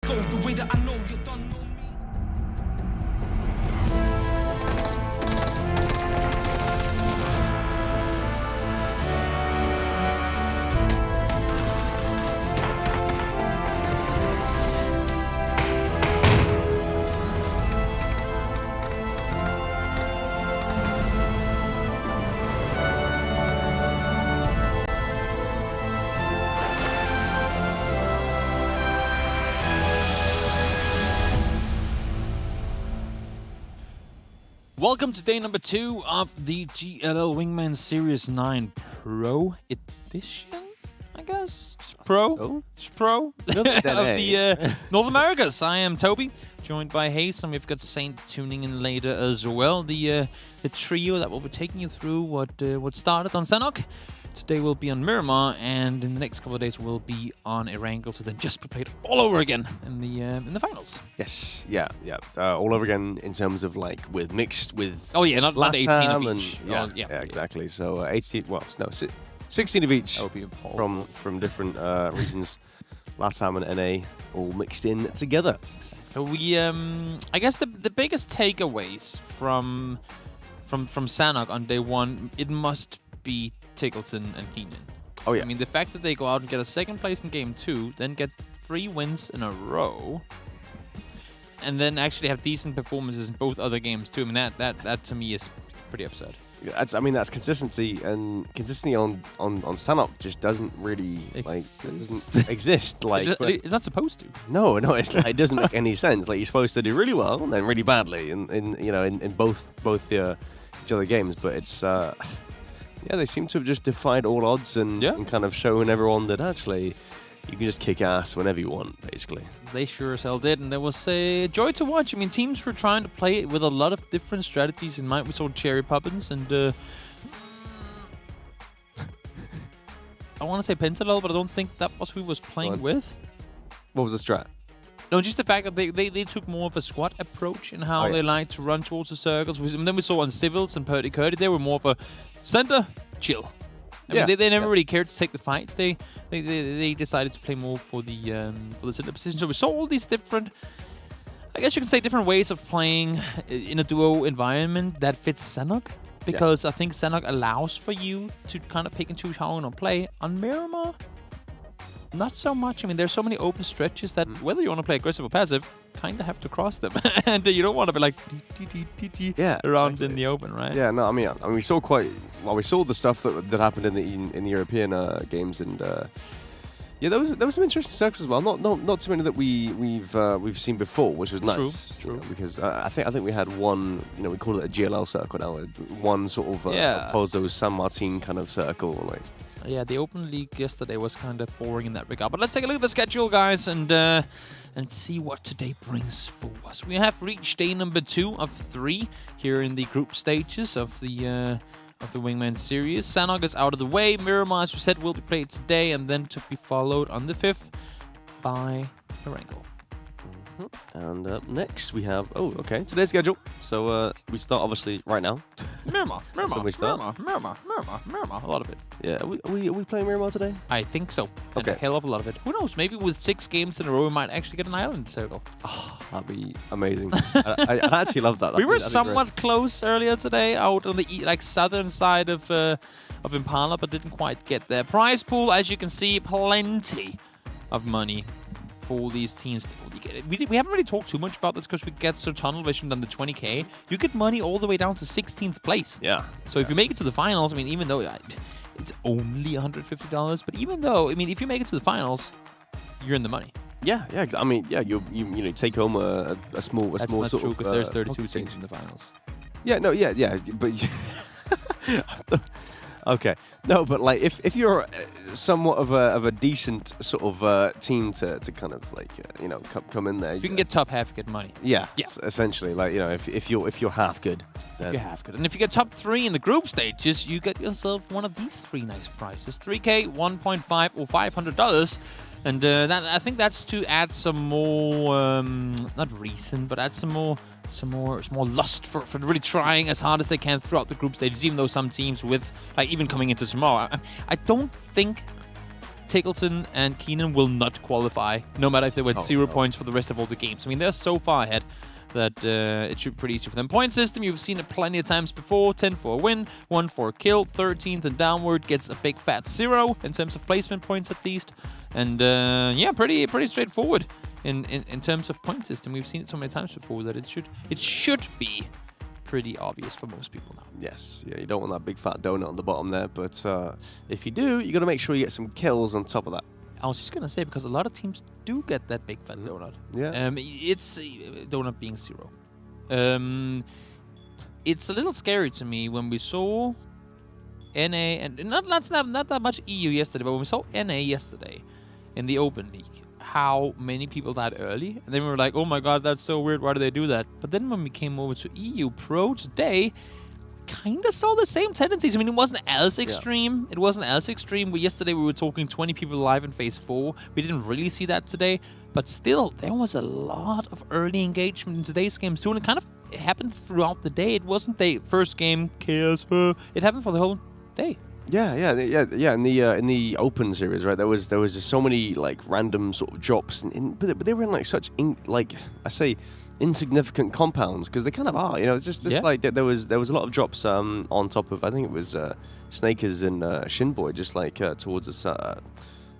go the way that I know you don't know me. Welcome to day number 2 of the GLL Wingman Series 9 Pro Edition, I guess? Pro? Pro of the North Americas. I am Toby, joined by Hayes, and we've got Saint tuning in later as well. The trio that will be taking you through what started on Sanok. Today we'll be on Miramar, and in the next couple of days we'll be on Erangel to then just be played all over again in the finals. Yes, yeah. All over again in terms of like mixed with. Oh yeah, not 18 of each. And, yeah, exactly. So 18. Well, no, 16 of each from different regions. LATAM and NA all mixed in together. So we, I guess the biggest takeaways from Sanok on day 1, it must be Tickleton and Keenan. Oh yeah. I mean, the fact that they go out and get a second place in game 2, then get 3 wins in a row, and then actually have decent performances in both other games too. I mean, that to me is pretty absurd. That's consistency, and consistency on Sanok just doesn't really doesn't exist. Like, it's not supposed to. No, it's like, it doesn't make any sense. Like, you're supposed to do really well and then really badly in both each other games, but it's. Yeah, they seem to have just defied all odds and kind of shown everyone that actually you can just kick ass whenever you want, basically. They sure as hell did, and there was a joy to watch. I mean, teams were trying to play it with a lot of different strategies in mind. We saw Cherry Poppins and I want to say Pentalel, but I don't think that was who he was playing with. What was the strat? No, just the fact that they took more of a squad approach in how they like to run towards the circles. And then we saw on Civils and Purdy Curdy, they were more of a center, chill. I mean, they never really cared to take the fights. They decided to play more for the center position. So we saw all these different, I guess you can say, different ways of playing in a duo environment that fits Sanok. Because I think Sanok allows for you to kind of pick and choose how you want to play. On Miramar, not so much. I mean, there's so many open stretches that whether you want to play aggressive or passive, kind of have to cross them. And you don't want to be like around in the open, right? Yeah, no, I mean we saw we saw the stuff that happened in the European games, and there was some interesting circles as well. Not too many that we've seen before, which was nice. True. Because I think we had one. We call it a GLL circle now. One sort of Pozo San Martin kind of circle, like. Yeah, the Open League yesterday was kind of boring in that regard. But let's take a look at the schedule, guys, and see what today brings for us. We have reached day number 2 of 3 here in the group stages of the Wingman Series. Sanok is out of the way. Miramar, as we said, will be played today, and then to be followed on the 5th by Erangel. And up next we have today's schedule. So we start obviously right now. Miramar. We start. Miramar. A lot of it. Yeah, are we playing Miramar today? I think so. Okay. And a hell of a lot of it. Who knows? Maybe with 6 games in a row, we might actually get an island circle. Oh, that'd be amazing. I actually love that. We were somewhat close earlier today, out on the southern side of Impala, but didn't quite get there. Prize pool, as you can see, plenty of money for these teams. We haven't really talked too much about this because we get so tunnel visioned on the 20k. You get money all the way down to 16th place. Yeah. So if you make it to the finals, I mean, even though it's only $150, but even though, I mean, if you make it to the finals, you're in the money. Yeah. I mean, you take home a small That's small not sort true, of. because there's 32 teams in the finals. Yeah. No. Yeah. But. Okay. No, but like if you're somewhat of a decent sort of team to kind of like come in there, if you can get top half, you get money. Yeah. Essentially, like if you're half good. If you're half good, and if you get top 3 in the group stages, you get yourself one of these 3 nice prizes: 3K, 1.5, or $500. And I think that's to add some more, not reason, but add some more lust for really trying as hard as they can throughout the group stages, even though some teams with, like, even coming into tomorrow, I don't think Tiggleton and Keenan will not qualify, no matter if they went 0 points for the rest of all the games. I mean, they're so far ahead that it should be pretty easy for them. Point system, you've seen it plenty of times before. 10 for a win, 1 for a kill, 13th and downward gets a big fat 0 in terms of placement points at least. And yeah, pretty straightforward in terms of point system. We've seen it so many times before that it should be pretty obvious for most people now. Yes, yeah, you don't want that big fat donut on the bottom there, but if you do, you got to make sure you get some kills on top of that. I was just gonna say, because a lot of teams do get that big fat donut. Yeah. It's donut being 0. It's a little scary to me when we saw NA and not that much EU yesterday, but when we saw NA yesterday in the Open League, how many people died early, and then we were like, oh my god, that's so weird, why do they do that? But then when we came over to EU Pro today, kind of saw the same tendencies. I mean, it wasn't as extreme. Yeah. It wasn't as extreme. Yesterday we were talking 20 people live in phase 4. We didn't really see that today, but still, there was a lot of early engagement in today's games too, and it kind of happened throughout the day. It wasn't the first game, chaos. It happened for the whole day. Yeah. In the Open series, right? There was just so many like random sort of drops, but they were in like such insignificant compounds, because they kind of are. You know, it's just like there was a lot of drops on top of, I think it was Snakers and Shinboy, just like towards the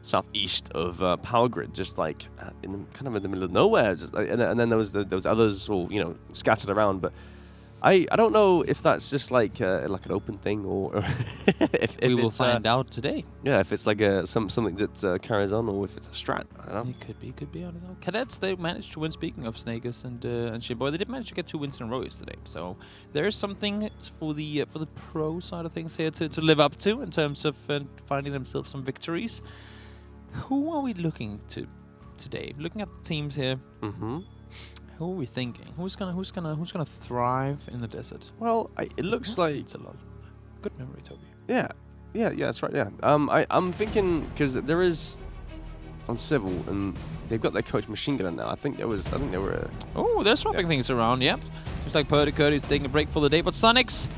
southeast of Power Grid, just like in the middle of nowhere. Just and then there was others all scattered around, but. I don't know if that's just like an open thing, or if we will find out today. Yeah, if it's like something that carries on, or if it's a strat. I don't know. It could be. I don't know. Cadets, they managed to win. Speaking of Snakers and Shitboy, they did manage to get 2 wins in a row yesterday. So there's something for the pro side of things here to live up to in terms of finding themselves some victories. Who are we looking to today? Looking at the teams here. Mm-hmm. Who are we thinking? Who's gonna thrive in the desert? Well, it looks like it's a lot. Good memory, Toby. Yeah, that's right. Yeah, I'm thinking, because there is on Civil, and they've got their coach Machine Gunner now. I think they were. Oh, they're swapping things around. Yep. Seems like Curdy's taking a break for the day, but Sonics,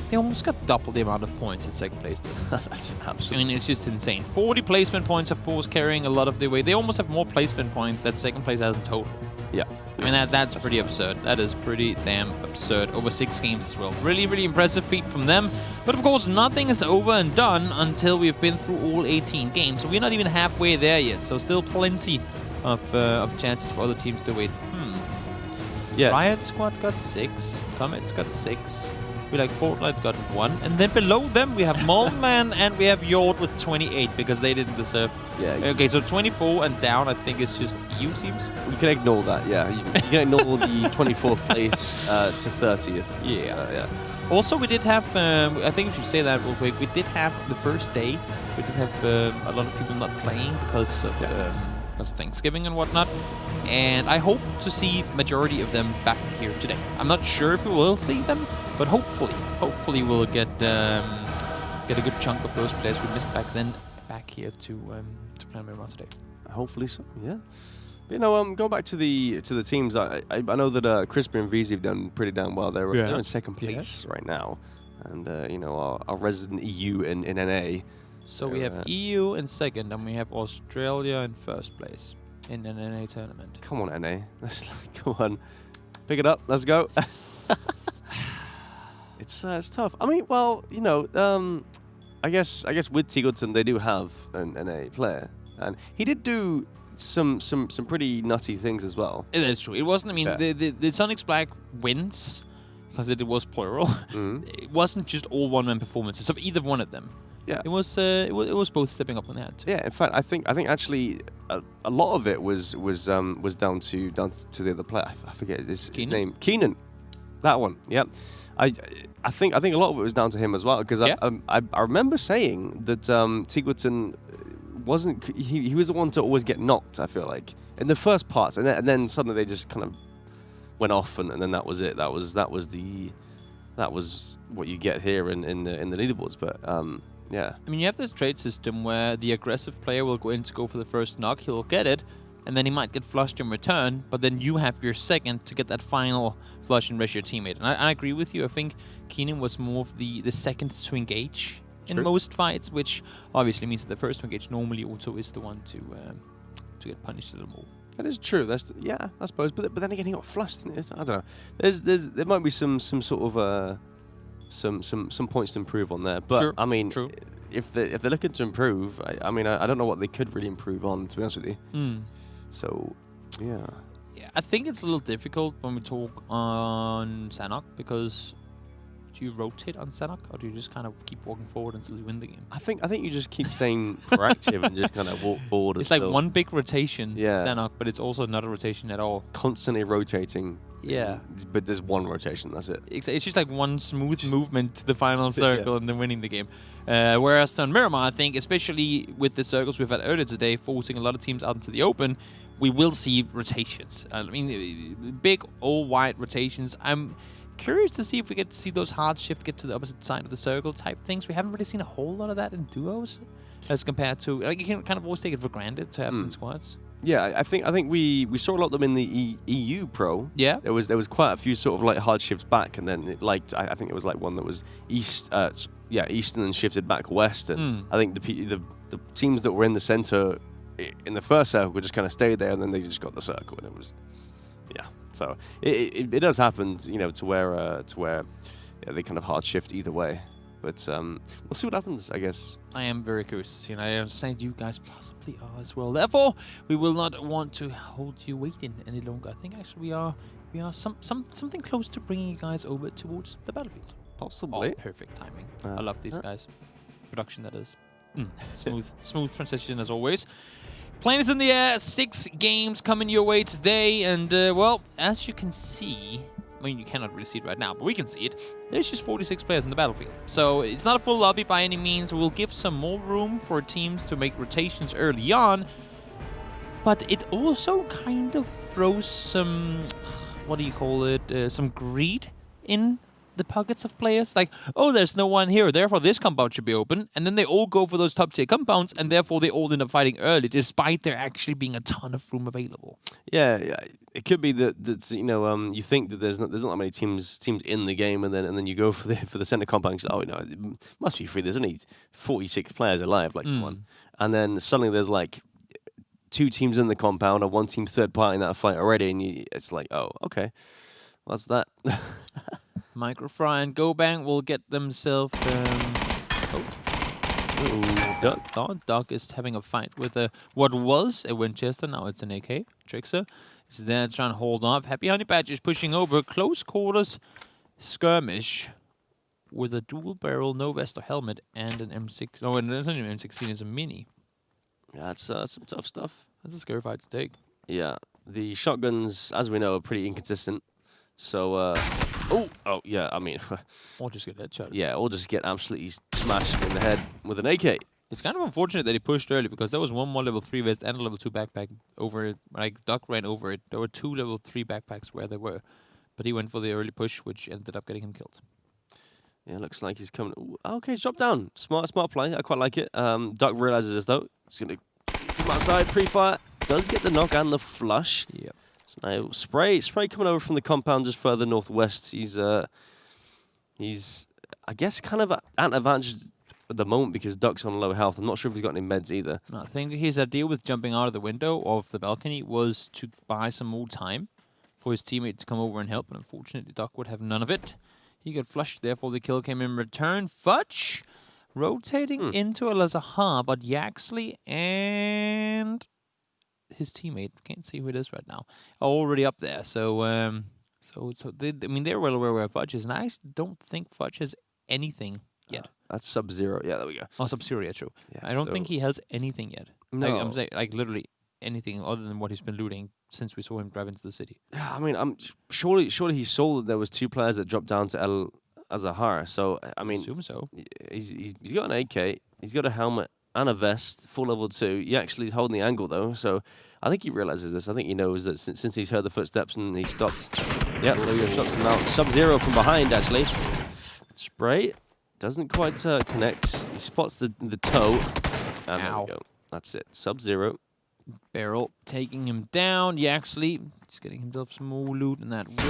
they almost got double the amount of points in second place. That's absolutely. I mean, it's just insane. 40 placement points, of course, carrying a lot of the weight. They almost have more placement points that second place has in total. Yeah. I mean, that's pretty absurd. That is pretty damn absurd. Over 6 games as well. Really, really impressive feat from them. But of course, nothing is over and done until we've been through all 18 games. So we're not even halfway there yet. So still plenty of chances for other teams to wait. Yeah. Riot Squad got 6. Comets got 6. We like Fortnite got 1. And then below them, we have Moldman and we have Yord with 28 because they didn't deserve. Yeah. Okay, so 24 and down, I think it's just EU teams. You can ignore that, yeah. You can ignore the 24th place to 30th. Yeah. Also, we did have, I think we should say that real quick, we did have the first day, we did have a lot of people not playing because of Thanksgiving and whatnot. And I hope to see majority of them back here today. I'm not sure if we will see them, but hopefully we'll get a good chunk of those players we missed back here to play around today. Hopefully so, yeah. But, going back to the teams, I know that Crispy and VZ have done pretty damn well. They're in second place right now, and our resident EU in NA. So we have EU in second, and we have Australia in first place in an NA tournament. Come on, NA. Come on. Pick it up. Let's go. It's tough. I mean, well, I guess with Tiggleton they do have an NA player, and he did do some pretty nutty things as well. It is true. It wasn't. I mean, the Sonics Black wins because it was plural. Mm-hmm. It wasn't just all one-man performances of either one of them. Yeah, it was both stepping up on the hat. Yeah, in fact, I think actually a lot of it was down to the other player. I forget his name. Keenan, that one. Yep. I think a lot of it was down to him as well, because I remember saying that Tiggleton wasn't. He was the one to always get knocked. I feel like in the first parts, and then suddenly they just kind of went off, and then that was it. That was what you get here in the leaderboards. But yeah. I mean, you have this trade system where the aggressive player will go in to go for the first knock. He'll get it, and then he might get flushed in return, but then you have your second to get that final flush and rush your teammate. And I agree with you. I think Keenan was more of the second to engage in most fights, which obviously means that the first engage normally also is the one to get punished a little more. That is true. That's I suppose. But then again, he got flushed. I don't know. There might be some sort of some points to improve on there. But I mean, if they're looking to improve, I mean, I don't know what they could really improve on, to be honest with you. So, yeah. Yeah, I think it's a little difficult when we talk on Sanhok, because do you rotate on Sanhok, or do you just kind of keep walking forward until you win the game? I think you just keep staying proactive and just kind of walk forward. It's like one big rotation, yeah. Sanhok, but it's also not a rotation at all. Constantly rotating. Yeah. But there's one rotation, that's it. It's just like one smooth movement to the final circle and then winning the game. Whereas on Miramar, I think, especially with the circles we've had earlier today, forcing a lot of teams out into the open, we will see rotations. I mean, big all-wide rotations. I'm curious to see if we get to see those hard shift get to the opposite side of the circle type things. We haven't really seen a whole lot of that in duos, as compared to, like, you can kind of always take it for granted to happen in squads. Yeah, I think we saw a lot of them in the EU Pro. Yeah, there was quite a few sort of like hard shifts back, and then I think it was like one that was east and then shifted back west, and I think the teams that were in the center in the first circle just kind of stayed there, and then they just got the circle, and it was so it does happen, you know, to where they kind of hard shift either way. But we'll see what happens, I guess. I am very curious to see, and I understand you guys possibly are as well. Therefore, we will not want to hold you waiting any longer. I think actually we are something close to bringing you guys over towards the battlefield. Possibly. Oh, perfect timing. I love these guys. Production, that is. Smooth transition as always. Plane is in the air. 6 games coming your way today, and well, as you can see. I mean, you cannot really see it right now, but we can see it. There's just 46 players in the battlefield. So it's not a full lobby by any means. We'll give some more room for teams to make rotations early on. But it also kind of throws some, what do you call it, some greed in the pockets of players. Like, oh, there's no one here, therefore this compound should be open. And then they all go for those top tier compounds, and therefore they all end up fighting early, despite there actually being a ton of room available. Yeah. It could be that you know, you think that there's not that many teams in the game, and then you go for the center compound. Oh no, it must be free. There's only 46 players alive, like one, and then suddenly there's like 2 teams in the compound, or 1 team third party in that fight already, and it's like, oh, okay, what's that? Microfry and GoBang will get themselves. Duck. Duck is having a fight with what was a Winchester. Now it's an AK. Trickster is there trying to hold off. Happy Honey Badger is pushing over. Close quarters skirmish with a dual barrel, no vest or helmet, and an M6. No, and it's only an M16 is a mini. Yeah, that's some tough stuff. That's a scary fight to take. Yeah, the shotguns, as we know, are pretty inconsistent. So, oh, yeah, I mean... or just get headshot. Yeah, or just get absolutely smashed in the head with an AK. It's kind of unfortunate that he pushed early, because there was one more level 3 vest and a level 2 backpack over it. Like, Duck ran over it. There were 2 level 3 backpacks where they were. But he went for the early push, which ended up getting him killed. Yeah, looks like he's coming... Ooh, okay, he's dropped down. Smart play. I quite like it. Duck realizes this, though. He's going to come outside, pre-fire. Does get the knock and the flush. Yep. So now spray coming over from the compound just further northwest. He's I guess kind of at an advantage at the moment, because Duck's on low health. I'm not sure if he's got any meds either. No, I think his idea with jumping out of the window of the balcony was to buy some more time for his teammate to come over and help, and unfortunately Duck would have none of it. He got flushed, therefore the kill came in return. Fudge rotating into a Lazahar, but Yaxley and his teammate, can't see who it is right now, already up there. So they're well aware where Fudge is, and I actually don't think Fudge has anything yet. That's Sub-Zero. Yeah, there we go. Oh, Sub-Zero, yeah, true. Yeah, I don't think he has anything yet. No. I'm saying, like, literally anything other than what he's been looting since we saw him drive into the city. Yeah, I mean, surely he saw that there was 2 players that dropped down to El Azahar. So I mean, assume so. He's got an AK. He's got a helmet and a vest, full level 2. He actually is holding the angle though, so I think he realizes this. I think he knows that since he's heard the footsteps and he stopped. Yeah, there shots come out. Sub-Zero from behind actually. Spray doesn't quite connect. He spots the toe. And there we go. That's it. Sub-Zero. Barrel taking him down. Yaxley just getting himself some more loot, and that will be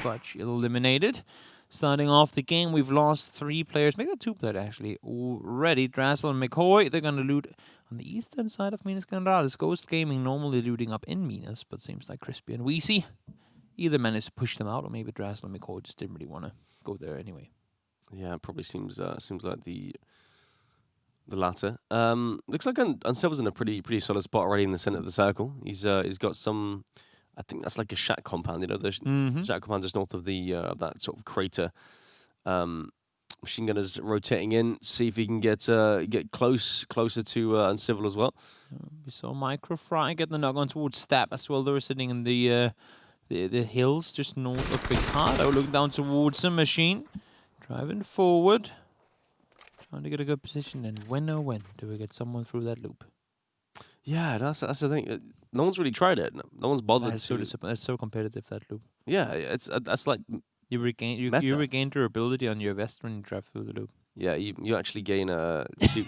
Fudge eliminated. Starting off the game, we've lost 3 players. Maybe 2 players, actually, already. Drassel and McCoy, they're going to loot on the eastern side of Minas Generalis. Ghost Gaming normally looting up in Minas, but seems like Crispy and Weezy either managed to push them out, or maybe Drassel and McCoy just didn't really want to go there anyway. Yeah, it probably seems like the latter. Looks like Uncivil's in a pretty solid spot already in the center of the circle. He's got some, I think that's like a shack compound. You know, the shack compound just north of the that sort of crater. Machine gunners rotating in, see if he can get closer to Uncivil as well. We saw Micro Fry get the knock on towards Stab as well. They were sitting in the hills just north of Ricardo, looking down towards the Machine. Driving forward. Trying to get a good position, and when do we get someone through that loop? Yeah, that's the thing. No one's really tried it. No one's bothered to. It's so competitive, that loop. Yeah, that's like you regain durability on your vest when you drive through the loop. Yeah, you actually gain two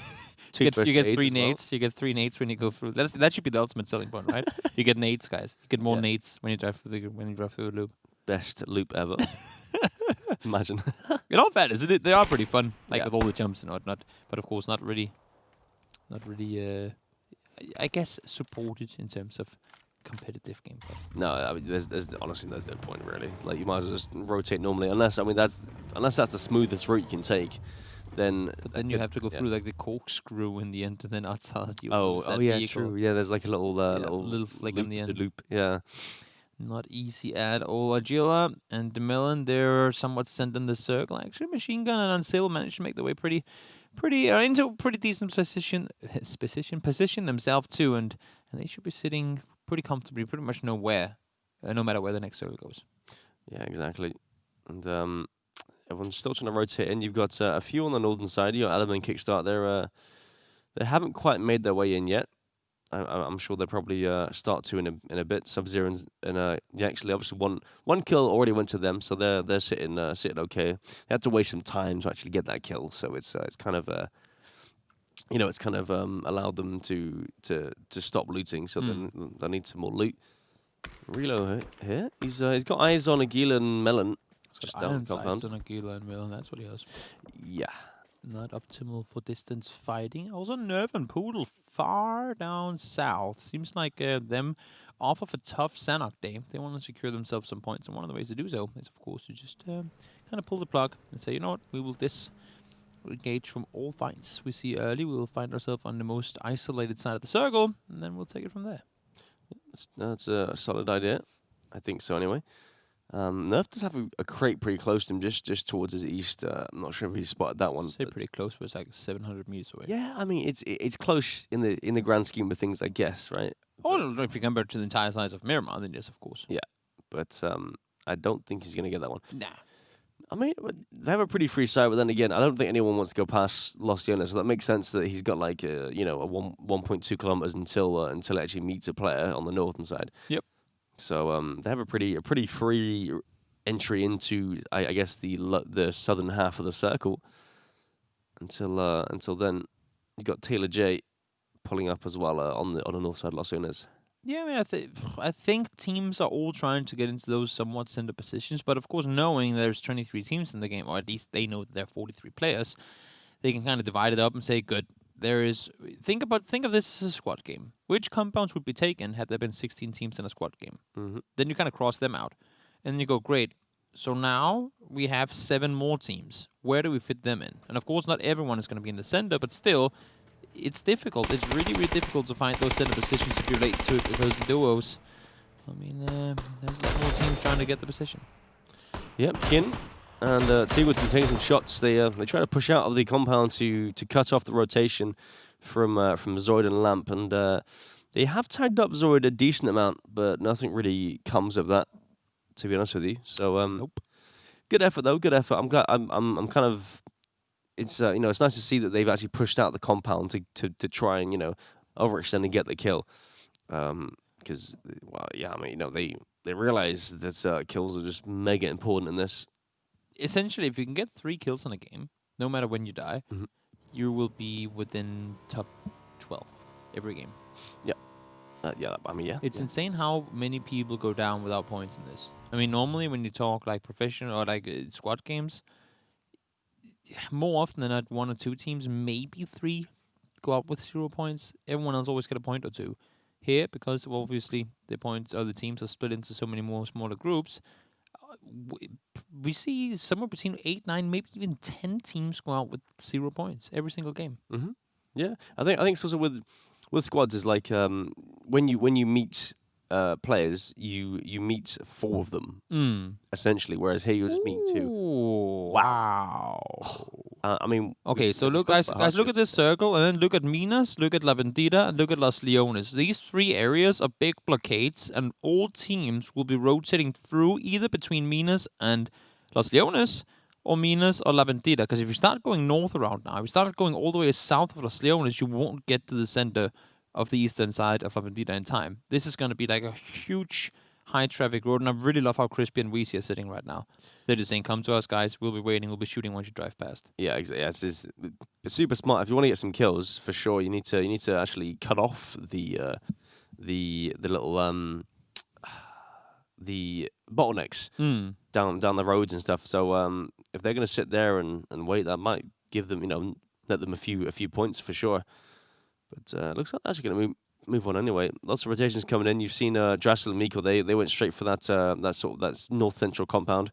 you get 3 nades. You get 3 nades when you go through. That should be the ultimate selling point, right? You get nades, guys. You get more nades when you drive through the loop. Best loop ever. Imagine. In all fairness, they are pretty fun, like with all the jumps and whatnot. But of course, not really. I guess supported in terms of competitive gameplay. No, I mean, there's honestly no point really. Like you might as well just rotate normally, unless that's the smoothest route you can take. Then you have to go through like the corkscrew in the end, and then outside you. Oh yeah, true. Yeah, there's like a little flick loop, in the end. Loop. Yeah. Not easy at all. Agila and DeMillan, they're somewhat sent in the circle. Actually, Machine Gun and Uncill managed to make their way into a pretty decent position themselves too, and they should be sitting pretty comfortably, pretty much no matter where the next circle goes. Yeah, exactly. And everyone's still trying to rotate in. You've got a few on the northern side. Your Element Kickstart. They haven't quite made their way in yet. I'm sure they'll probably start to in a bit. Sub-Zero and actually obviously one kill already went to them, so they're sitting okay. They had to waste some time to actually get that kill, so it's kind of allowed them to stop looting. So then they need some more loot. Relo here. He's got eyes on Aguila and Melon. Just down compound. On Aguila and Melon. That's what he has. Yeah. Not optimal for distance fighting. Also, Nerve and Poodle far down south. Seems like them off of a tough Sanok day. They want to secure themselves some points, and one of the ways to do so is, of course, to just kind of pull the plug and say, you know what, we will disengage from all fights we see early. We will find ourselves on the most isolated side of the circle, and then we'll take it from there. That's a solid idea. I think so, anyway. Nerf does have a crate pretty close to him, just towards his east. I'm not sure if he spotted that one. Say pretty close, but it's like 700 meters away. Yeah, I mean it's close in the grand scheme of things, I guess, right? Oh, if you compare it to the entire size of Miramar, then yes, of course. Yeah, but I don't think he's gonna get that one. Nah. I mean, they have a pretty free side, but then again, I don't think anyone wants to go past Los Leones, so that makes sense that he's got like a 1.2 kilometers until it actually meets a player on the northern side. Yep. So they have a pretty free entry into I guess the southern half of the circle. Until then, you got Taylor J pulling up as well on the north side of Los Leones. Yeah, I mean, I think teams are all trying to get into those somewhat center positions, but of course, knowing there's 23 teams in the game, or at least they know that there are 43 players, they can kind of divide it up and say, good. Think of this as a squad game. Which compounds would be taken had there been 16 teams in a squad game? Mm-hmm. Then you kind of cross them out, and then you go, great. So now we have 7 more teams. Where do we fit them in? And of course, not everyone is going to be in the center, but still, it's difficult. It's really, really difficult to find those center positions if you're late to it, because duos. I mean, there's a lot more teams trying to get the position. Yep, Kin and T-Wood can take some shots. They try to push out of the compound to cut off the rotation from Zoid and Lamp, and they have tagged up Zoid a decent amount, but nothing really comes of that, to be honest with you. So nope. Good effort though. Good effort. I'm glad. I'm kind of. It's it's nice to see that they've actually pushed out the compound to try and overextend and get the kill. Because they realize that kills are just mega important in this. Essentially, if you can get 3 kills in a game, no matter when you die, mm-hmm. you will be within top 12 every game. Yeah. Yeah, I mean, yeah. It's insane how many people go down without points in this. I mean, normally when you talk like professional or like squad games, more often than not, 1 or 2 teams, maybe 3, go out with 0 points. Everyone else always get a point or 2. Here, because obviously the points or the teams are split into so many more smaller groups, we see somewhere between 8, 9, maybe even 10 teams go out with 0 points every single game. Mm-hmm. Yeah, I think it's also with squads is like when you meet players, you meet 4 of them essentially, whereas here you just meet 2. Wow. I mean, okay, so look, guys, look at this circle, and then look at Minas, look at La Vendita, and look at Las Leones. These 3 areas are big blockades, and all teams will be rotating through either between Minas and Las Leones, or Minas or La Vendita. Because if you start going north around now, if you start going all the way south of Las Leones, you won't get to the center of the eastern side of La Vendita in time. This is going to be like a huge high traffic road, and I really love how Crispy and Weezy are sitting right now. They're just saying, "Come to us, guys. We'll be waiting. We'll be shooting once you drive past." Yeah, exactly. Yeah, it's super smart. If you want to get some kills, for sure, you need to actually cut off the little the bottlenecks down the roads and stuff. So if they're gonna sit there and wait, that might give them, let them a few points for sure. But looks like they're actually gonna move on anyway. Lots of rotations coming in. You've seen Drassel and Miko. They went straight for that north central compound.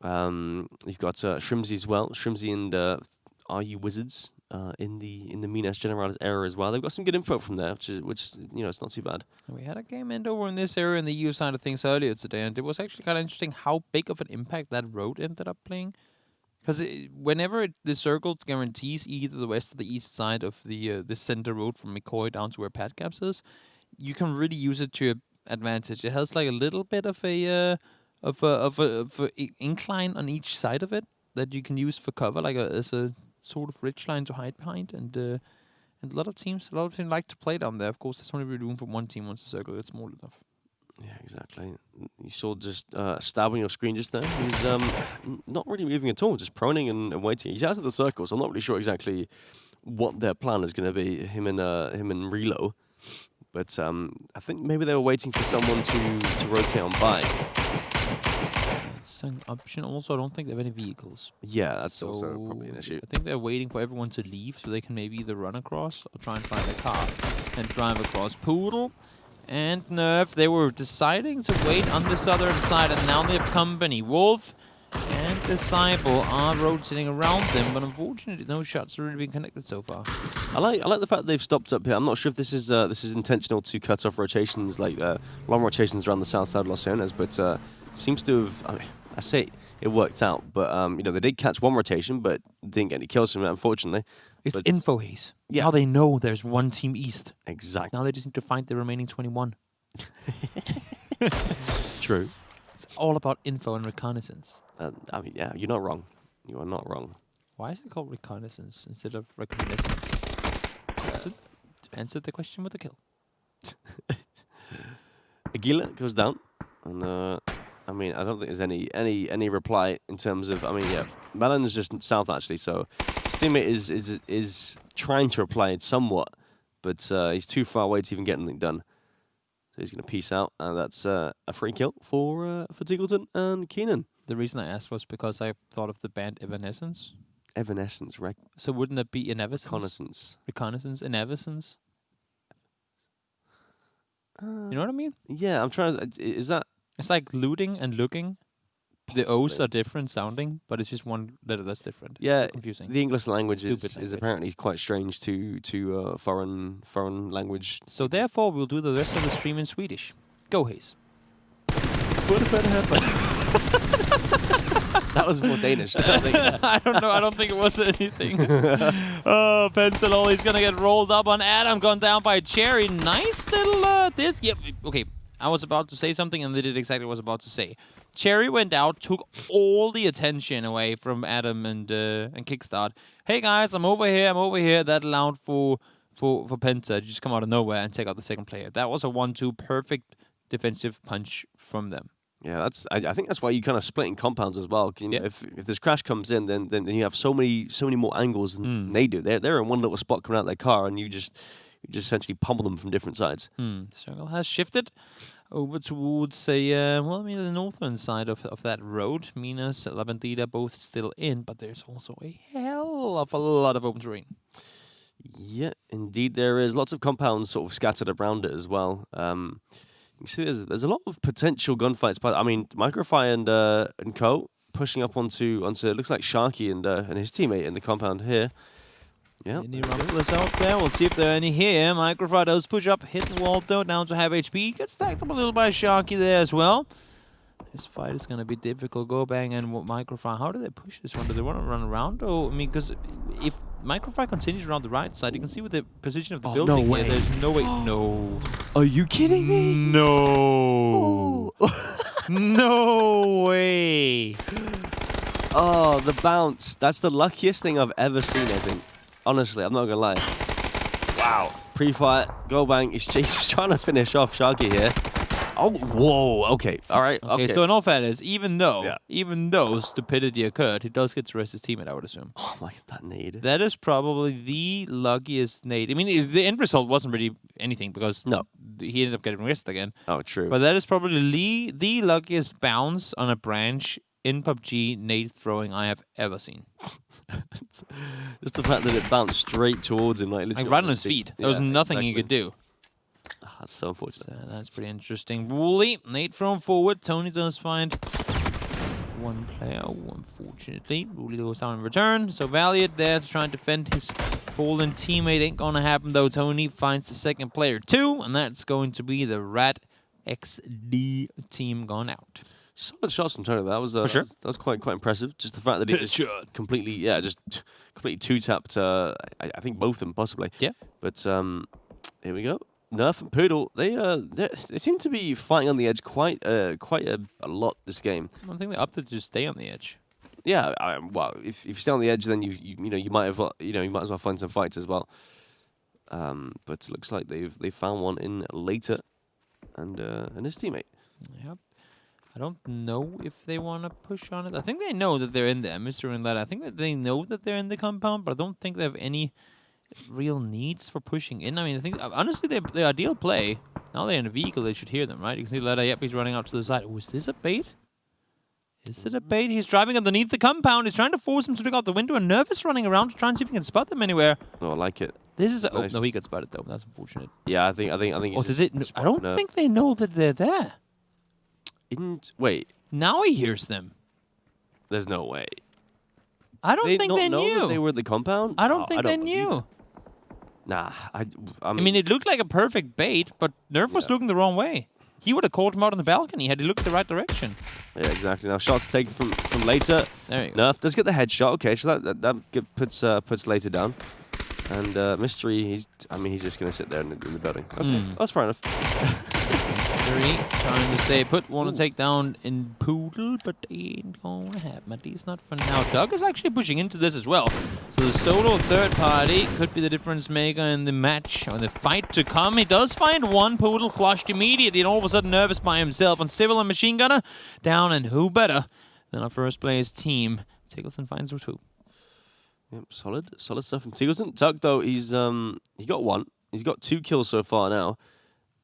You've got Shrimsy as well. Shrimsy and RU Wizards in the Minas Generales area as well. They've got some good info from there, which it's not too bad. We had a game end over in this area in the EU side of things earlier today, and it was actually kind of interesting how big of an impact that road ended up playing. Because whenever the circle guarantees either the west or the east side of the center road from McCoy down to where Pat Caps is, you can really use it to your advantage. It has like a little bit of a incline on each side of it that you can use for cover, like as a sort of ridge line to hide behind. And a lot of teams like to play down there. Of course, there's only room for one team once the circle gets small enough. Yeah, exactly. You saw just stabbing your screen just there. He's not really moving at all, just proning and waiting. He's out of the circle, so I'm not really sure exactly what their plan is going to be. Him and Relo, but I think maybe they were waiting for someone to rotate on by. It's an option. Also, I don't think they have any vehicles. Yeah, that's also probably an issue. I think they're waiting for everyone to leave so they can maybe either run across or try and find a car and drive across. Poodle and Nerf, they were deciding to wait on the southern side, and now they have company. Wolf and Disciple are rotating around them, but unfortunately no shots have really been connected so far. I like the fact they've stopped up here. I'm not sure if this is intentional to cut off rotations, like long rotations around the south side of Los Leones, but seems to have. I say it worked out, but they did catch one rotation, but didn't get any kills from it, unfortunately. It's info haze. Yeah. Now they know there's one team east. Exactly. Now they just need to find the remaining 21. True. It's all about info and reconnaissance. I mean, yeah, you're not wrong. You are not wrong. Why is it called reconnaissance instead of reconnaissance? Answer the question with a kill. Aguila goes down, and I mean, I don't think there's any reply in terms of. I mean, yeah, Melon is just south actually, so his teammate is trying to reply it somewhat, but he's too far away to even get anything done. So he's gonna peace out, and that's a free kill for Tiggleton and Keenan. The reason I asked was because I thought of the band Evanescence. Evanescence, right? So wouldn't that be Reconnaissance? Reconnaissance, Evanescence. You know what I mean? Yeah, I'm trying to. Is that? It's like looting and looking. Possibly. The O's are different sounding, but it's just one letter that's different. Yeah, so confusing. The English language is apparently quite strange to foreign language. So therefore, we'll do the rest of the stream in Swedish. Go, Hayes. That was more Danish. I don't know. I don't think it was anything. Oh, Pensalol, he's going to get rolled up on Adam, gone down by Cherry. Nice little this. Yep. Okay. I was about to say something, and they did exactly what I was about to say. Cherry went out, took all the attention away from Adam and Kickstart. Hey, guys, I'm over here. That allowed for Penta to just come out of nowhere and take out the second player. That was a 1-2 perfect defensive punch from them. Yeah, I think that's why you kind of split in compounds as well. You know, if this crash comes in, then you have so many more angles than they do. They're in one little spot coming out of their car, and you just you just essentially pummel them from different sides. Circle has shifted over towards the northern side of that road. Minas, La Bandida both still in, but there's also a hell of a lot of open terrain. Yeah, indeed there is. Lots of compounds sort of scattered around it as well. You see there's a lot of potential gunfights, but I mean, Microfy and Co. pushing up onto it looks like Sharky and his teammate in the compound here. Yeah. Any rumblers out there? We'll see if there are any here. Microfy does push up, hit the wall though, down to half HP. Gets tagged up a little by Sharky there as well. This fight is going to be difficult. Go Bang and Microfy. How do they push this one? Do they want to run around? Oh, I mean, because if Microfy continues around the right side, you can see with the position of the building no here, way. there's no way. No. Are you kidding me? No. No way. Oh, the bounce. That's the luckiest thing I've ever seen, I think. Honestly, I'm not going to lie. Wow. Pre-fight, Go Bang. He's trying to finish off Sharky here. Oh, whoa. Okay. All right. Okay. So in all fairness, even though stupidity occurred, he does get to rest his teammate, I would assume. Oh my, that nade. That is probably the luckiest nade. I mean, the end result wasn't really anything because he ended up getting rested again. Oh, true. But that is probably the luckiest bounce on a branch in PUBG nade throwing I have ever seen. Just the fact that it bounced straight towards him, like right on his feet. There was nothing he could do. That's so unfortunate. So that's pretty interesting. Wooly, nade thrown forward. Tony does find one player, unfortunately. Wooly goes down in return. So Valiant there to try and defend his fallen teammate. Ain't gonna happen though. Tony finds the second player too, and that's going to be the Rat XD team gone out. Solid shots from Tony. That was that was quite impressive. Just the fact that he just completely two-tapped. I think both of them possibly. Yeah. But here we go. Nerf and Poodle, they seem to be fighting on the edge quite a lot this game. I think they opted to just stay on the edge. Yeah, well, if you stay on the edge, then you might as well find some fights as well. But it looks like they found one in later, and his teammate. Yep. I don't know if they want to push on it. I think they know that they're in there, Mr. and Lad. I think that they know that they're in the compound, but I don't think they have any real needs for pushing in. I mean, I think, honestly, the ideal play, now they're in a vehicle, they should hear them, right? You can see Lada, yep, he's running out to the side. Oh, is this a bait? Is it a bait? He's driving underneath the compound. He's trying to force him to look out the window, and Nervous running around to try and see if he can spot them anywhere. Oh, I like it. This is nice. Oh, no, he got spotted, though. That's unfortunate. Yeah, I think. Oh, does it? I don't think they know that they're there. Wait. Now he hears them. There's no way. I don't think they knew. That they were at the compound? I don't think they knew. Nah, I mean, it looked like a perfect bait, but Nerf was looking the wrong way. He would have called him out on the balcony had he looked the right direction. Yeah, exactly. Now shots taken from later. There you go. Nerf does get the headshot. Okay, so that puts later down. And Mystery, he's just gonna sit there in the building. Okay, that's fair enough. Mystery trying to stay put. Want to take down in Poodle, but ain't gonna happen. At least not for now. Doug is actually pushing into this as well. So the solo third party could be the difference maker in the match or the fight to come. He does find one. Poodle flushed immediately, and all of a sudden Nervous by himself. And Civil and Machine Gunner down, and who better than our first player's team? Tiggleton finds her too. Yep, solid stuff from Tiggleton. Tug though, he got one. He's got 2 kills so far now,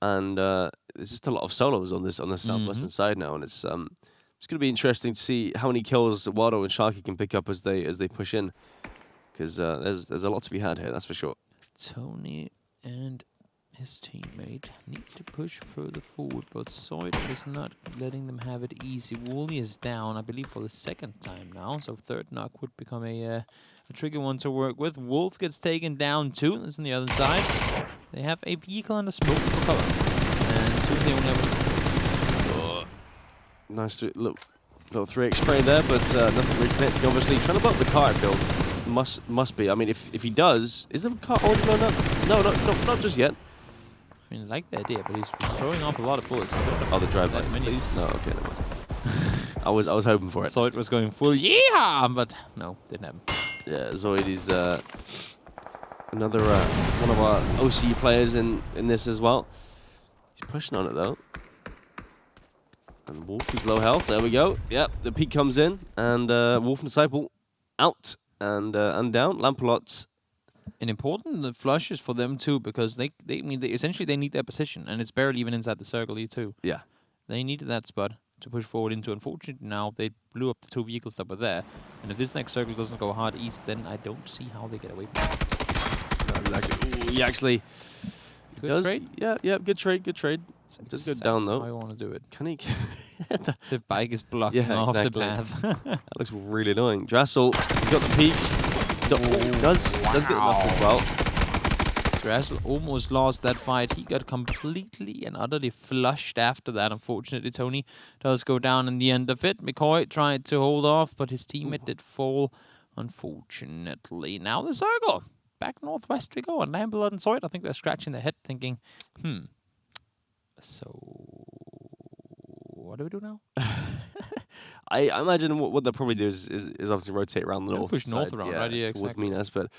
and there's just a lot of solos on the southwestern side now, and it's going to be interesting to see how many kills Wado and Sharky can pick up as they push in, because there's a lot to be had here, that's for sure. Tony and his teammate need to push further forward, but Zoid is not letting them have it easy. Wooly is down, I believe, for the second time now, so third knock would become a tricky one to work with. Wolf gets taken down too. That's on the other side. They have a vehicle and a smoke for cover. And soon they will never. Nice little 3x spray there, but nothing really connecting. Obviously, trying to block the car build must be. I mean, if he does, is the car already blown up? No, not just yet. I mean, I like the idea, but he's throwing off a lot of bullets. Oh, the drive-by. Please? No, okay, never mind. I was hoping for it. Zoid was going full yeehaw, but no, didn't happen. Yeah, Zoid is another one of our OC players in this as well. He's pushing on it though. And Wolf is low health. There we go. Yep, the peak comes in, and Wolf and Disciple out and down. Lampalot and important flushes for them too, because they essentially they need their position, and it's barely even inside the circle here too. Yeah. They needed that spot to push forward into. Unfortunately, now they blew up the 2 vehicles that were there, and if this next circle doesn't go hard east, then I don't see how they get away from it. Exactly. Ooh, he actually Good trade. Yeah, good trade. Does go down though. I want to do it. Can he? The bike is blocking off the path. That looks really annoying. Drassel, he's got the peak. Does get knocked as well. Drassel almost lost that fight. He got completely and utterly flushed after that. Unfortunately, Tony does go down in the end of it. McCoy tried to hold off, but his teammate did fall, unfortunately. Now the circle. Back northwest we go, and Lambert and Zoid, I think they're scratching their head thinking, so what do we do now? I imagine what they'll probably do is obviously rotate around the north. Push north side, around, right? Yeah, towards exactly. Minas. But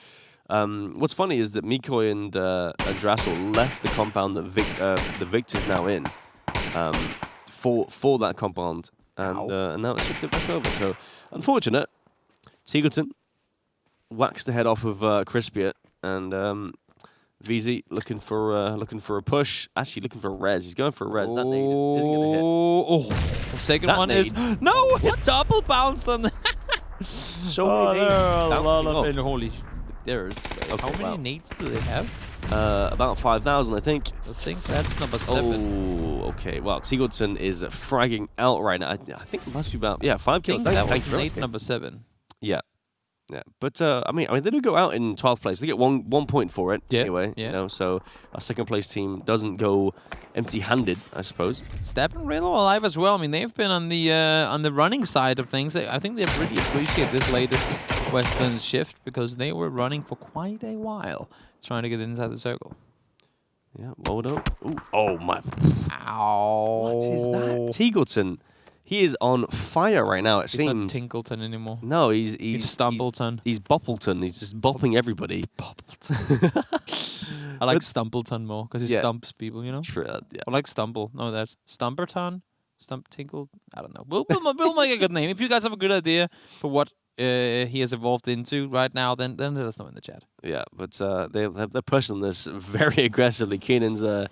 what's funny is that Mikoy and Drassel left the compound that the Victor's now in for that compound, and now it's shifted back over. So unfortunate. Teagleton whacks the head off of Crispier, and VZ looking for a push. Actually looking for a res. He's going for a res. That nade isn't going to hit. Second That one nade. is no. It double bounced on. So many nades bouncing off. Holy. There's how many wow. nades do they have? About 5,000, I think. I think that's number 7. Oh, okay. Well, Teagleton is fragging out right now. I think it must be about 5 kills. I think that Thanks was for nade asking. number 7. Yeah. But I mean, they do go out in 12th place. They get one point for it anyway. Yeah. You know, so our second place team doesn't go empty-handed, I suppose. Stab and Raylo alive as well. I mean, they've been on the running side of things. I think they really appreciate this latest Western shift, because they were running for quite a while trying to get inside the circle. Yeah, Waldo. Ooh. Oh my! Ow! What is that? Teagleton. He is on fire right now. It He's not seems. Tinkleton anymore. No, he's Stumpleton. He's Boppleton. He's just bopping everybody. I like Stumpleton more because he Yeah. stumps people, you know? True. Yeah. I like Stumble. No, that's Stumperton? Tinkle? I don't know. We'll make a good name. If you guys have a good idea for what he has evolved into right now, then let us know in the chat. Yeah, but they're pushing this very aggressively. Keenan's the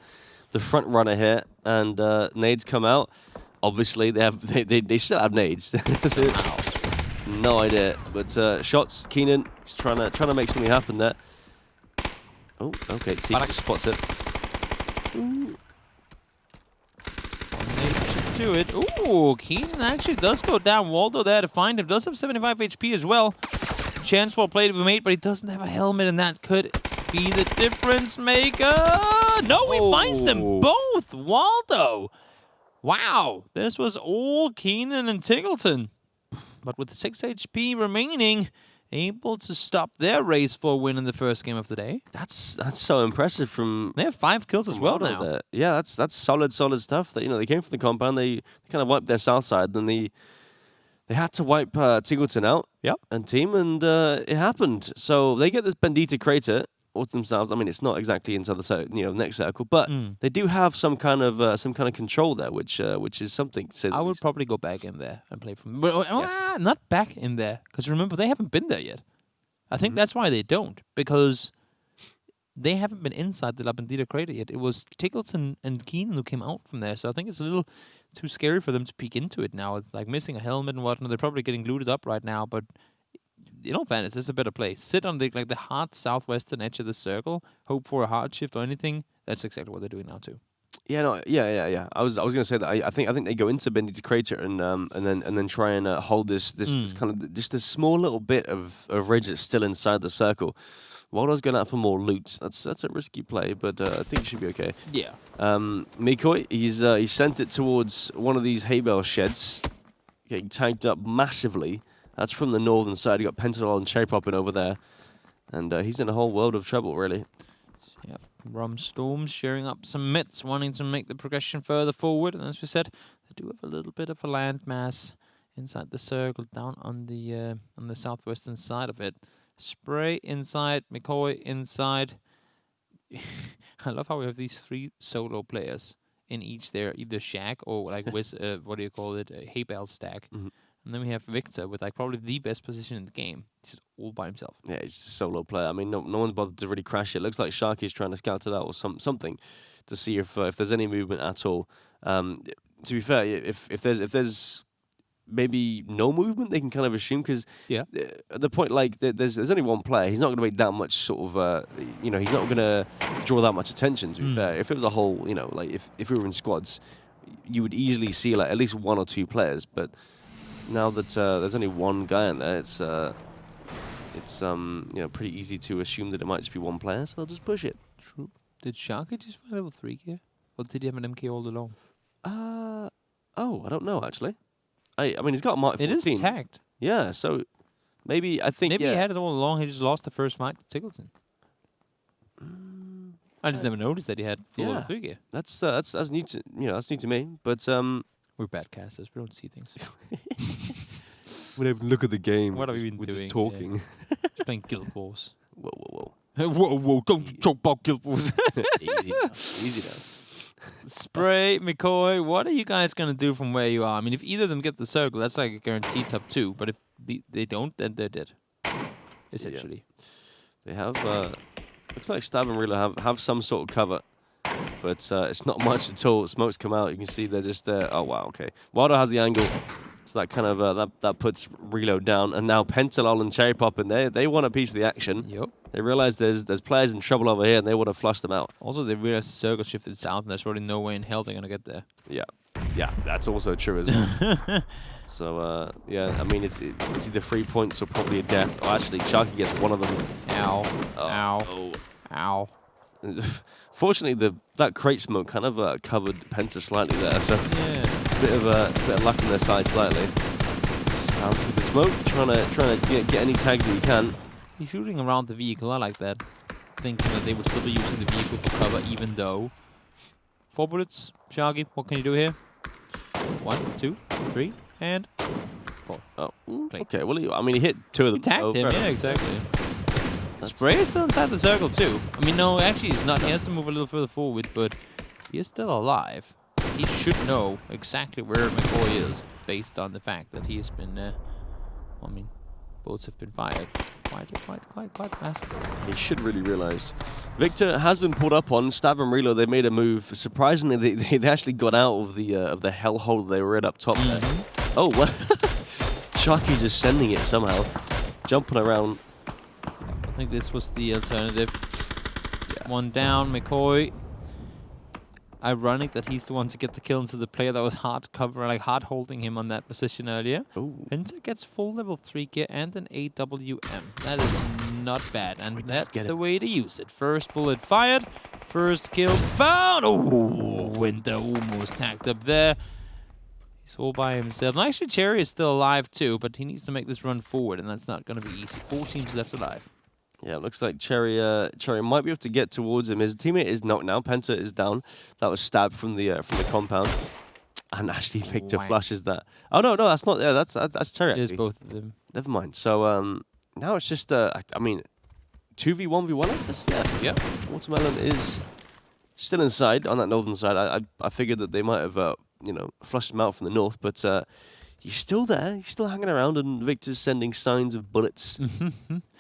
front runner here, and nades come out. Obviously, they still have nades. No idea, but shots. Keenan is trying to make something happen there. Oh, okay. Team spots it. Ooh. Do it. Ooh, Keenan actually does go down. Waldo there to find him. Does have 75 HP as well. Chance for a play to be made, but he doesn't have a helmet, and that could be the difference maker. No, he finds them both. Waldo. Wow, this was all Keenan and Tiggleton. But with 6 HP remaining, able to stop their race for a win in the first game of the day. That's so impressive from. They have 5 kills as well now. There. Yeah, that's solid stuff. That they came from the compound. They kind of wiped their south side. Then they had to wipe Tiggleton out. Yep. And team, and it happened. So they get this Bendita crater all to themselves. I mean, it's not exactly inside the next circle, but they do have some kind of control there, which is something. I would probably go back in there and play from. Not back in there, because remember they haven't been there yet. I think that's why they don't, because they haven't been inside the La Bandita crater yet. It was Tiggleton and Keenan who came out from there, so I think it's a little too scary for them to peek into it now. Like missing a helmet and whatnot, they're probably getting looted up right now, but. In all fairness, it's a better place. Sit on the hard southwestern edge of the circle, hope for a hard shift or anything. That's exactly what they're doing now too. Yeah. I was gonna say that I think they go into Bendita crater and then try and hold this kind of just this small little bit of ridge that's still inside the circle. Waldo's going out for more loot. That's a risky play, but I think it should be okay. Yeah. Mikoy, he sent it towards one of these hay bale sheds, getting tagged up massively. That's from the northern side. You got Pentanol and Cherry Poppin' over there. And he's in a whole world of trouble, really. Yep. Rum Storms sharing up some mitts, wanting to make the progression further forward. And as we said, they do have a little bit of a landmass inside the circle, down on the southwestern side of it. Spray inside, McCoy inside. I love how we have these 3 solo players in each there, either shack or like with, what do you call it, a hay bale stack. Mm-hmm. And then we have Victor with like probably the best position in the game. He's just all by himself. Yeah, he's a solo player. I mean, no one's bothered to really crash it. Looks like Sharky's trying to scout it out or something to see if there's any movement at all. To be fair, if there's maybe no movement, they can kind of assume because at the point like there's only one player. He's not going to make that much sort of he's not going to draw that much attention. To be fair, if it was a whole like if we were in squads, you would easily see like at least 1 or 2 players. But now that there's only one guy in there, it's pretty easy to assume that it might just be one player. So they'll just push it. True. Did Sharky just find level 3 gear, or did he have an MK all along? I don't know actually. I mean, he's got a Mark 14. It is tagged. Yeah, so maybe he had it all along. He just lost the first fight to Tickleton. I just never noticed that he had full level 3 gear. That's new to that's new to me. But we're bad casters. We don't see things. We don't even look at the game. What are we doing? We're just talking. Yeah. Just playing Guild Wars. Whoa. Whoa! Don't talk about Guild Wars. Easy now. Spray, McCoy, what are you guys going to do from where you are? I mean, if either of them get the circle, that's like a guaranteed top 2. But if they don't, then they're dead. Essentially. Yeah. They have, looks like Stab and Reeler have some sort of cover. But it's not much at all. Smokes come out. You can see they're just there. Oh, wow, okay. Wilder has the angle. So that kind of, that puts Reload down. And now Pentalol and Cherry Pop in there. They want a piece of the action. Yep. They realize there's players in trouble over here, and they want to flush them out. Also, they realize the circle shifted south, and there's really no way in hell they're going to get there. Yeah, that's also true as well. So, yeah, I mean, it's either 3 points or probably a death. Oh, actually, Sharky gets one of them. Ow. Oh. Ow. Ow. Fortunately, that crate smoke kind of covered Penta slightly there, so yeah. bit of luck on their side slightly. With the smoke, trying to get any tags that he can. He's shooting around the vehicle. I like that. Thinking that they would still be using the vehicle for cover, even though. 4 bullets. Sharky, what can you do here? 1, 2, 3, and 4. Oh, okay. Well, he hit 2 of them. He tagged him, yeah, exactly. Spray is still inside the circle, too. I mean, no, actually, he's not. He has to move a little further forward, but he is still alive. He should know exactly where McCoy is, based on the fact that he has been, bullets have been fired. Quite massive. He should really realize. Victor has been pulled up on. Stab and Reload, they made a move. Surprisingly, they actually got out of the hellhole they were in up top there. Oh, well. Sharky just sending it somehow. Jumping around. I think this was the alternative. Yeah. One down, McCoy. Ironic that he's the one to get the kill into the player that was hard holding him on that position earlier. Penta gets full level 3 gear and an AWM. That is not bad, and that's the way to use it. First bullet fired, first kill found. Oh, Winter almost tagged up there. He's all by himself. And actually, Cherry is still alive too, but he needs to make this run forward, and that's not going to be easy. 4 teams left alive. Yeah, it looks like Cherry might be able to get towards him. His teammate is knocked now. Penta is down. That was stabbed from the compound. And actually Victor flushes that. Oh no, that's not. Yeah, that's Cherry. It is both of them. Never mind. So now it's just 2v1v1. I guess. Yeah. Yep. Watermelon is still inside on that northern side. I figured that they might have flushed him out from the north, but he's still there. He's still hanging around, and Victor's sending signs of bullets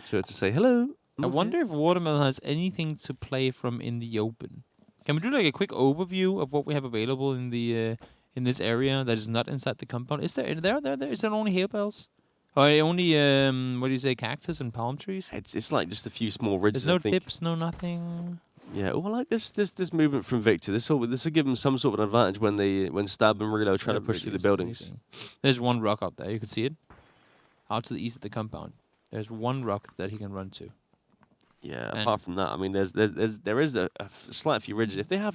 to her to say hello. I wonder if Watermelon has anything to play from in the open. Can we do like a quick overview of what we have available in the in this area that is not inside the compound? Is there is there only harebells? Or only cactus and palm trees? It's like just a few small ridges. There's no tips, no nothing. Yeah, well, like this movement from Victor, this will give them some sort of advantage when Stab and Reload try to push through the buildings. There's one rock up there. You can see it. Out to the east of the compound. There's one rock that he can run to. Yeah. And apart from that, I mean, there is a slight few ridges. If they have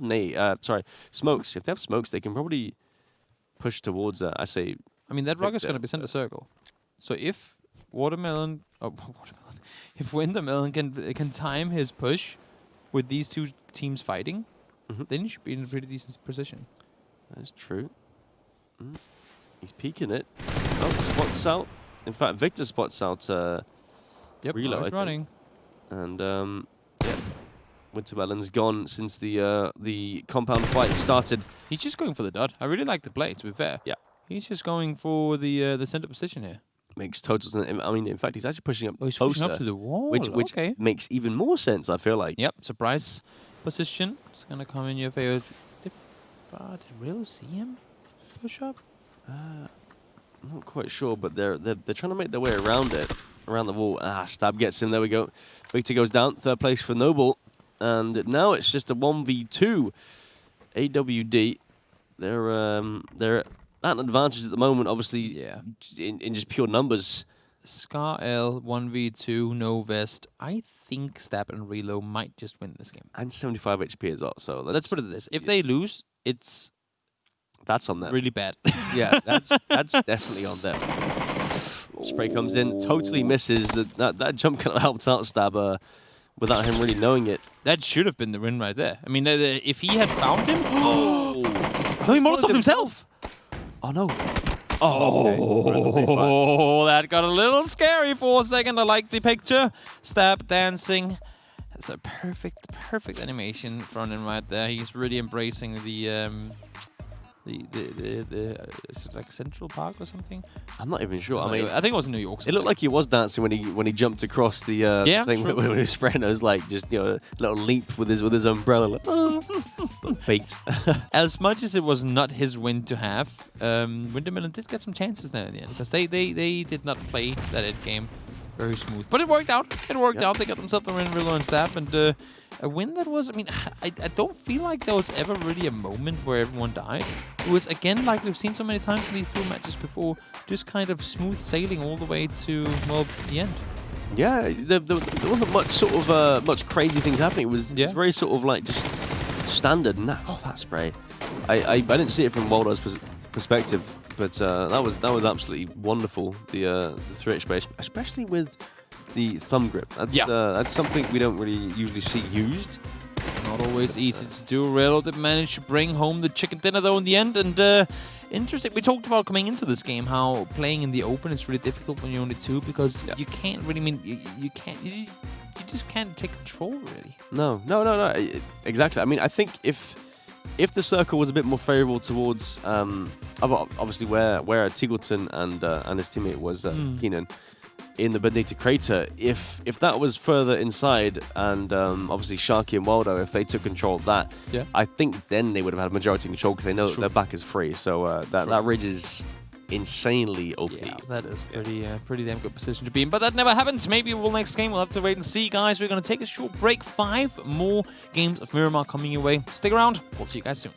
smokes. If they have smokes, they can probably push towards that. I mean, that rock is going to be center circle. So if Wintermelon can time his push with these 2 teams fighting, then he should be in a pretty decent position. That's true. He's peeking it. Oh, spots out. In fact, Victor spots out Reload. He's running. And, Wintermelon's gone since the compound fight started. He's just going for the dot. I really like the play, to be fair. Yeah. He's just going for the center position here. Makes total sense. I mean, in fact, he's actually pushing up he's closer. pushing up to the wall. Which makes even more sense, I feel like. Yep, surprise position. It's going to come in your favor. Did Rilo see him push up? I'm not quite sure, but they're trying to make their way around it, around the wall. Stab gets him. There we go. Victor goes down. Third place for Noble. And now it's just a 1v2. AWD. They're at an advantage at the moment, obviously, in just pure numbers. Scar L, 1v2, no vest. I think Stab and Relo might just win this game. And 75 HP as well, so let's put it this. If they lose, that's on them. Really bad. Yeah, that's definitely on them. Spray comes in, totally misses. That jump kind of helped out Stab without him really knowing it. That should have been the win right there. I mean, if he had found him... Oh, he Molotov himself! Oh, no. Oh, that got a little scary for a second. I like the picture. Stab dancing. That's a perfect animation from him right there. He's really embracing the is it like Central Park or something? I'm not even sure. I mean, I think it was in New York. It looked like he was dancing when he jumped across the thing when he was spraying. It was like just a little leap with his umbrella. Like, baked. As much as it was not his win to have, Windmill did get some chances there in the end because they did not play that end game very smooth. But it worked out. It worked out. They got themselves the win, Rilo and Stab, and a win that was, I mean, I don't feel like there was ever really a moment where everyone died. It was, again, like we've seen so many times in these two matches before, just kind of smooth sailing all the way to, well, the end. Yeah, there wasn't much crazy things happening. It was very sort of like just standard. And that spray. I didn't see it from Waldo's perspective, but that was absolutely wonderful. The 3H spray, especially with the thumb grip. That's something we don't really usually see used. Not always easy to do. Relo did manage to bring home the chicken dinner though in the end, and interesting. We talked about coming into this game how playing in the open is really difficult when you're only two because you can't really you just can't take control really. No, exactly. I mean, I think if the circle was a bit more favourable towards obviously where Tigleton and his teammate was Keenan in the Benedicta crater, if that was further inside and obviously Sharky and Waldo, if they took control of that, I think then they would have had majority control because they know that their back is free. So that ridge is insanely OP. Yeah, that is pretty damn good position to be in. But that never happens. Maybe next game we'll have to wait and see, guys. We're going to take a short break. 5 more games of Miramar coming your way. Stick around. We'll see you guys soon.